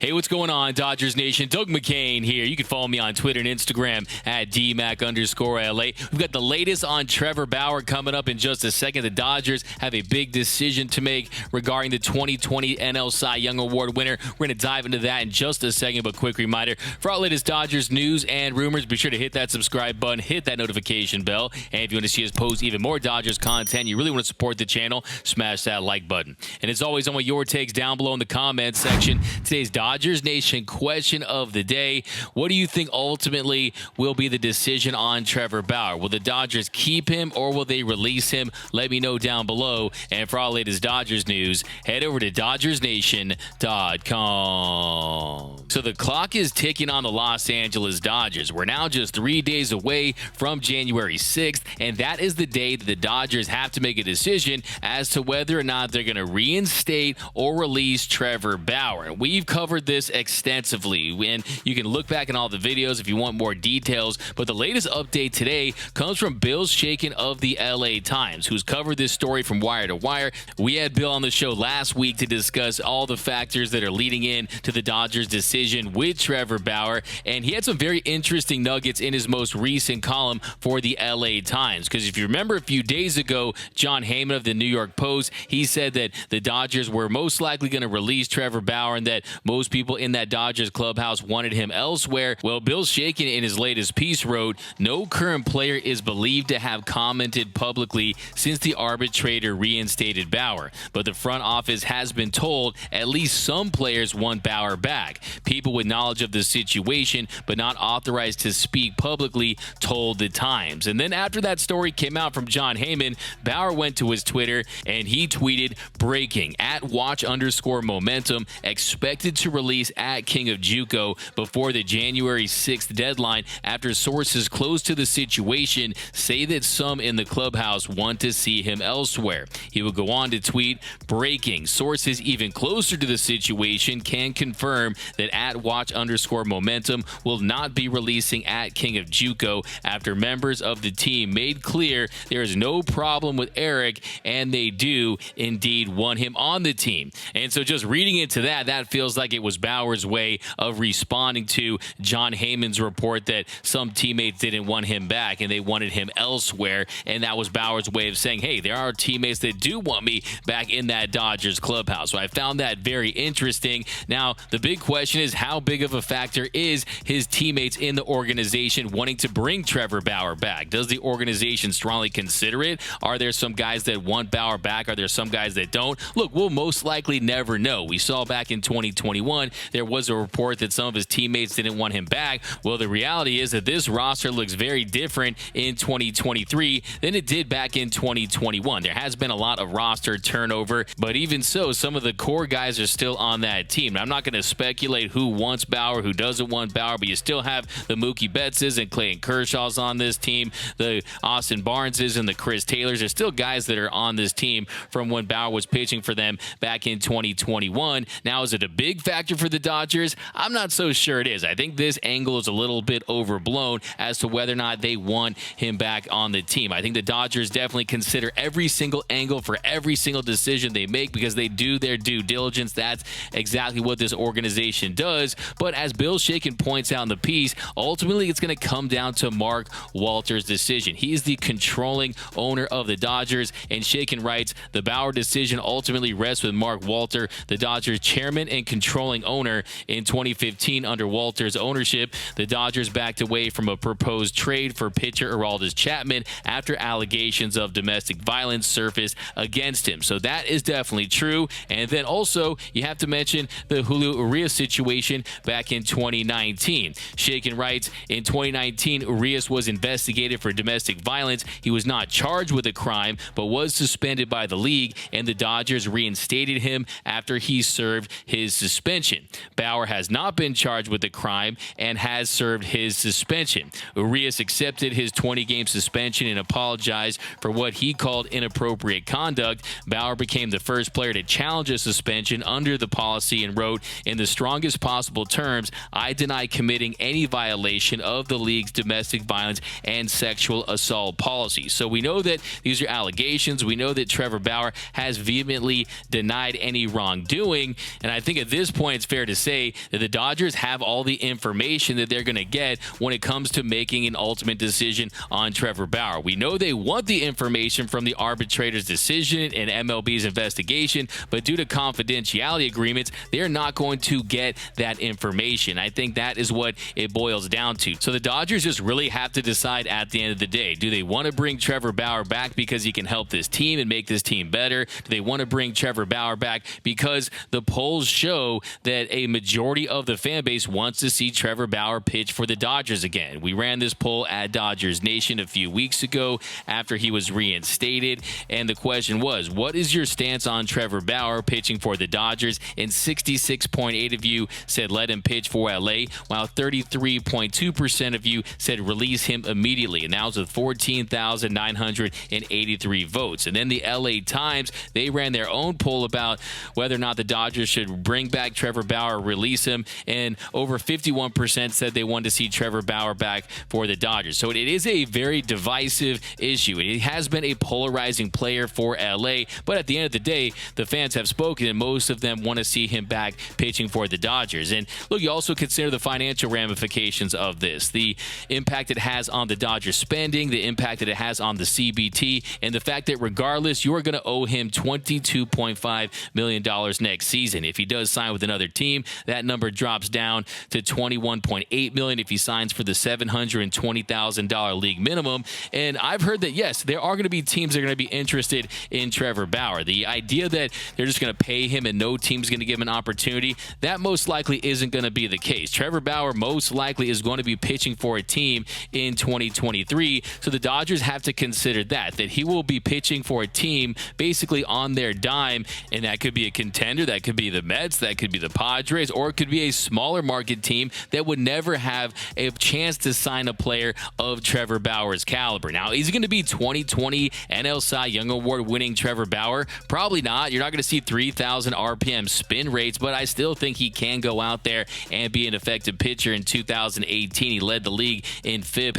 Hey, what's going on, Dodgers Nation? Doug McCain here. You can follow me on Twitter and Instagram at DMac_LA. We've got the latest on Trevor Bauer coming up in just a second. The Dodgers have a big decision to make regarding the 2020 NL Cy Young Award winner. We're going to dive into that in just a second, but quick reminder, for all the latest Dodgers news and rumors, be sure to hit that subscribe button, hit that notification bell, and if you want to see us post even more Dodgers content, you really want to support the channel, smash that like button. And as always, I want your takes down below in the comments section. Today's Dodgers Nation question of the day: what do you think ultimately will be the decision on Trevor Bauer? Will the Dodgers keep him or will they release him? Let me know down below. And for all the latest Dodgers news, head over to DodgersNation.com. So the clock is ticking on the Los Angeles Dodgers. We're now just 3 days away from January 6th, and that is the day that the Dodgers have to make a decision as to whether or not they're going to reinstate or release Trevor Bauer. And we've covered this extensively, and you can look back in all the videos if you want more details, but the latest update today comes from Bill Shakin of the LA Times, who's covered this story from wire to wire. We had Bill on the show last week to discuss all the factors that are leading in to the Dodgers decision with Trevor Bauer, and he had some very interesting nuggets in his most recent column for the LA Times, because if you remember a few days ago, Jon Heyman of the New York Post, he said that the Dodgers were most likely going to release Trevor Bauer and that most people in that Dodgers clubhouse wanted him elsewhere. Well, Bill Shakin in his latest piece wrote, no current player is believed to have commented publicly since the arbitrator reinstated Bauer, but the front office has been told at least some players want Bauer back. People with knowledge of the situation but not authorized to speak publicly told the Times. And then after that story came out from Jon Heyman, Bauer went to his Twitter and he tweeted, breaking, at watch_momentum, expected to release at King of JUCO before the January 6th deadline after sources close to the situation say that some in the clubhouse want to see him elsewhere. He would go on to tweet, breaking, sources even closer to the situation can confirm that at watch_momentum will not be releasing at King of JUCO after members of the team made clear there is no problem with Eric and they do indeed want him on the team. And so just reading into that feels like it was Bauer's way of responding to Jon Heyman's report that some teammates didn't want him back and they wanted him elsewhere, and that was Bauer's way of saying, hey, there are teammates that do want me back in that Dodgers clubhouse. So I found that very interesting. Now, the big question is, how big of a factor is his teammates in the organization wanting to bring Trevor Bauer back? Does the organization strongly consider it? Are there some guys that want Bauer back? Are there some guys that don't? Look, we'll most likely never know. We saw back in 2021, there was a report that some of his teammates didn't want him back. Well, the reality is that this roster looks very different in 2023 than it did back in 2021. There has been a lot of roster turnover, but even so, some of the core guys are still on that team. Now, I'm not going to speculate who wants Bauer, who doesn't want Bauer, but you still have the Mookie Bettses and Clayton Kershaw's on this team, the Austin Barneses and the Chris Taylors. There's still guys that are on this team from when Bauer was pitching for them back in 2021. Now, is it a big factor for the Dodgers? I'm not so sure it is. I think this angle is a little bit overblown as to whether or not they want him back on the team. I think the Dodgers definitely consider every single angle for every single decision they make because they do their due diligence. That's exactly what this organization does. But as Bill Shakin points out in the piece, ultimately it's going to come down to Mark Walter's decision. He's the controlling owner of the Dodgers, and Shakin writes, the Bauer decision ultimately rests with Mark Walter, the Dodgers chairman and controlling owner. In 2015, under Walter's ownership, the Dodgers backed away from a proposed trade for pitcher Aroldis Chapman after allegations of domestic violence surfaced against him. So that is definitely true. And then also, you have to mention the Julio Urias situation back in 2019. Shakin writes, in 2019, Urias was investigated for domestic violence. He was not charged with a crime, but was suspended by the league, and the Dodgers reinstated him after he served his suspension. Bauer has not been charged with the crime and has served his suspension. Urias accepted his 20-game suspension and apologized for what he called inappropriate conduct. Bauer became the first player to challenge a suspension under the policy and wrote, in the strongest possible terms, I deny committing any violation of the league's domestic violence and sexual assault policy. So we know that these are allegations. We know that Trevor Bauer has vehemently denied any wrongdoing. And I think at this point, it's fair to say that the Dodgers have all the information that they're going to get when it comes to making an ultimate decision on Trevor Bauer. We know they want the information from the arbitrator's decision and MLB's investigation, but due to confidentiality agreements, they're not going to get that information. I think that is what it boils down to. So the Dodgers just really have to decide at the end of the day, do they want to bring Trevor Bauer back because he can help this team and make this team better? Do they want to bring Trevor Bauer back because the polls show that a majority of the fan base wants to see Trevor Bauer pitch for the Dodgers again? We ran this poll at Dodgers Nation a few weeks ago after he was reinstated, and the question was, what is your stance on Trevor Bauer pitching for the Dodgers? And 66.8% of you said let him pitch for LA, while 33.2% of you said release him immediately, and that was with 14,983 votes. And then the LA Times, they ran their own poll about whether or not the Dodgers should bring back Trevor Bauer, release him, and over 51% said they wanted to see Trevor Bauer back for the Dodgers. So it is a very divisive issue. It has been a polarizing player for LA, but at the end of the day, the fans have spoken, and most of them want to see him back pitching for the Dodgers. And look, you also consider the financial ramifications of this, the impact it has on the Dodgers spending, the impact that it has on the CBT, and the fact that regardless, you are going to owe him $22.5 million next season. If he does sign with another team, that number drops down to $21.8 million if he signs for the $720,000 league minimum. And I've heard that, yes, there are going to be teams that are going to be interested in Trevor Bauer. The idea that they're just going to pay him and no team's going to give him an opportunity, that most likely isn't going to be the case. Trevor Bauer most likely is going to be pitching for a team in 2023, so the Dodgers have to consider that he will be pitching for a team basically on their dime, and that could be a contender, that could be the Mets, that could be the Padres, or it could be a smaller market team that would never have a chance to sign a player of Trevor Bauer's caliber. Now, is he going to be 2020 NL Cy Young Award winning Trevor Bauer? Probably not. You're not going to see 3,000 RPM spin rates, but I still think he can go out there and be an effective pitcher. In 2018, he led the league in FIP,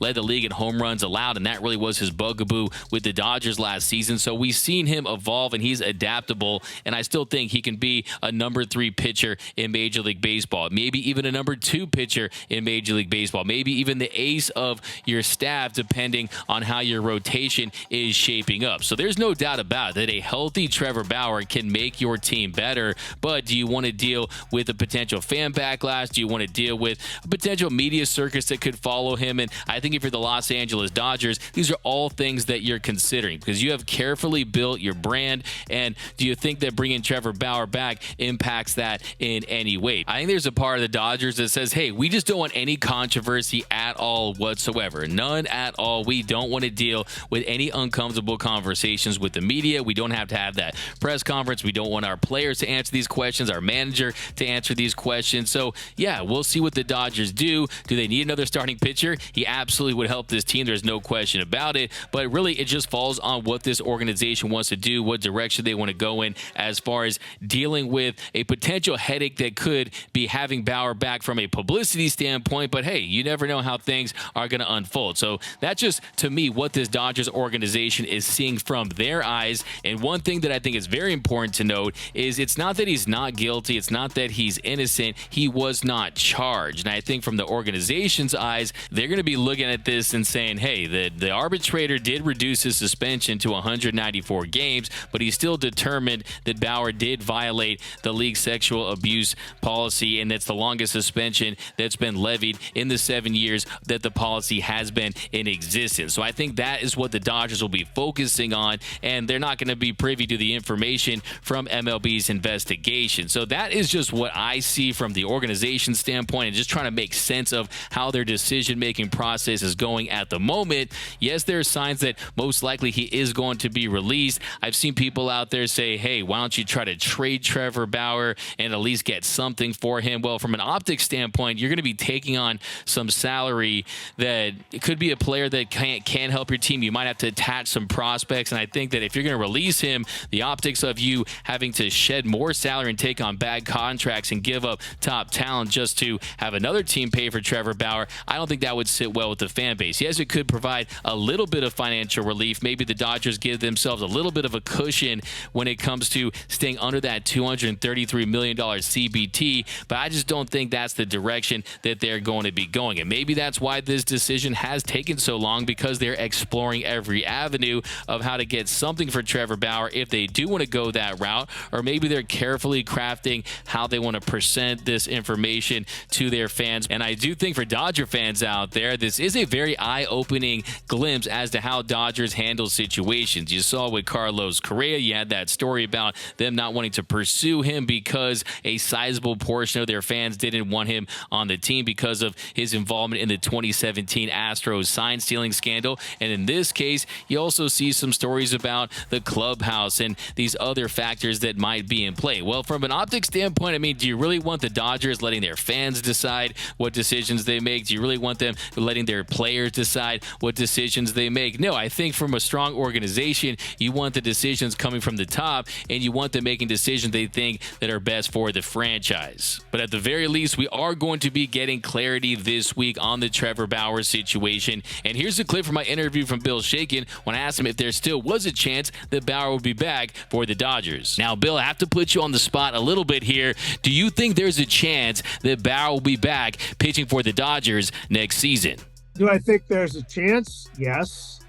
led the league in home runs allowed, and that really was his bugaboo with the Dodgers last season. So we've seen him evolve, and he's adaptable, and I still think he can be a number 3 pitcher in Major League Baseball, maybe even a number 2 pitcher in Major League Baseball, maybe even the ace of your staff, depending on how your rotation is shaping up. So there's no doubt about it that a healthy Trevor Bauer can make your team better, but do you want to deal with a potential fan backlash? Do you want to deal with a potential media circus that could follow him? And I think if you're the Los Angeles Dodgers, these are all things that you're considering because you have carefully built your brand. And do you think that bringing Trevor Bauer back impacts that in any way? I think there's a part of the Dodgers that says, hey, we just don't want any controversy at all whatsoever. None at all. We don't want to deal with any uncomfortable conversations with the media. We don't have to have that press conference. We don't want our players to answer these questions, our manager to answer these questions. So, yeah, we'll see what the Dodgers do. Do they need another starting pitcher? He absolutely would help this team. There's no question about it. But really, it just falls on what this organization wants to do, what direction they want to go in as far as dealing with a potential headache that could be having Bauer back from a publicity standpoint. But, hey, you never know how things are going to unfold. So that's just, to me, what this Dodgers organization is seeing from their eyes. And one thing that I think is very important to note is it's not that he's not guilty. It's not that he's innocent. He was not charged. And I think from the organization's eyes, they're going to be looking at this and saying, hey, the arbitrator did reduce his suspension to 194 games, but he still determined that Bauer did violate the league's sexual abuse policy, and that's the longest suspension that's been levied in the 7 years that the policy has been in existence. So I think that is what the Dodgers will be focusing on, and they're not going to be privy to the information from MLB's investigation. So that is just what I see from the organization standpoint and just trying to make sense of how their decision-making process is going at the moment. Yes, there are signs that most likely he is going to be released. I've seen people out there say, hey, why don't you try to trade Trevor Bauer and at least get something for him? Well, from an optics standpoint, you're going to be taking on some salary that it could be a player that can help your team. You might have to attach some prospects, and I think that if you're going to release him, the optics of you having to shed more salary and take on bad contracts bucks and give up top talent just to have another team pay for Trevor Bauer, I don't think that would sit well with the fan base. Yes, it could provide a little bit of financial relief. Maybe the Dodgers give themselves a little bit of a cushion when it comes to staying under that $233 million CBT, but I just don't think that's the direction that they're going to be going. And maybe that's why this decision has taken so long, because they're exploring every avenue of how to get something for Trevor Bauer if they do want to go that route, or maybe they're carefully crafting how they want to present this information to their fans. And I do think for Dodger fans out there, this is a very eye-opening glimpse as to how Dodgers handle situations. You saw with Carlos Correa, you had that story about them not wanting to pursue him because a sizable portion of their fans didn't want him on the team because of his involvement in the 2017 Astros sign stealing scandal. And in this case, you also see some stories about the clubhouse and these other factors that might be in play. Well, from an optics standpoint, I mean, do you really want the Dodgers letting their fans decide what decisions they make? Do you really want them letting their players decide what decisions they make? No, I think from a strong organization, you want the decisions coming from the top, and you want them making decisions they think that are best for the franchise. But at the very least, we are going to be getting clarity this week on the Trevor Bauer situation. And here's a clip from my interview from Bill Shaken when I asked him if there still was a chance that Bauer would be back for the Dodgers. Now, Bill, I have to put you on the spot a little bit here. Do you think there's a chance that Bauer will be back pitching for the Dodgers next season? Do I think there's a chance? Yes,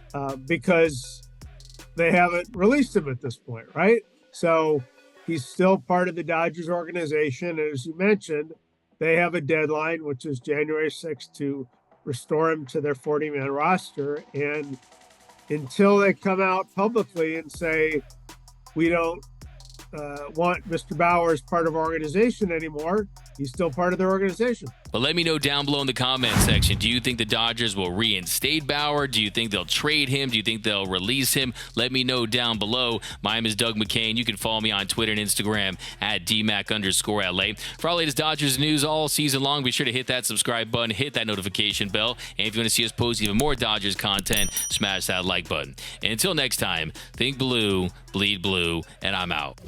because they haven't released him at this point, right? So he's still part of the Dodgers organization. And as you mentioned, they have a deadline, which is January 6th, to restore him to their 40-man roster. And until they come out publicly and say, we don't want Mr. Bauer as part of our organization anymore, he's still part of their organization. But let me know down below in the comment section. Do you think the Dodgers will reinstate Bauer? Do you think they'll trade him? Do you think they'll release him? Let me know down below. My name is Doug McCain. You can follow me on Twitter and Instagram at DMAC_LA. For all latest Dodgers news all season long, be sure to hit that subscribe button, hit that notification bell. And if you want to see us post even more Dodgers content, smash that like button. And until next time, think blue, bleed blue, and I'm out.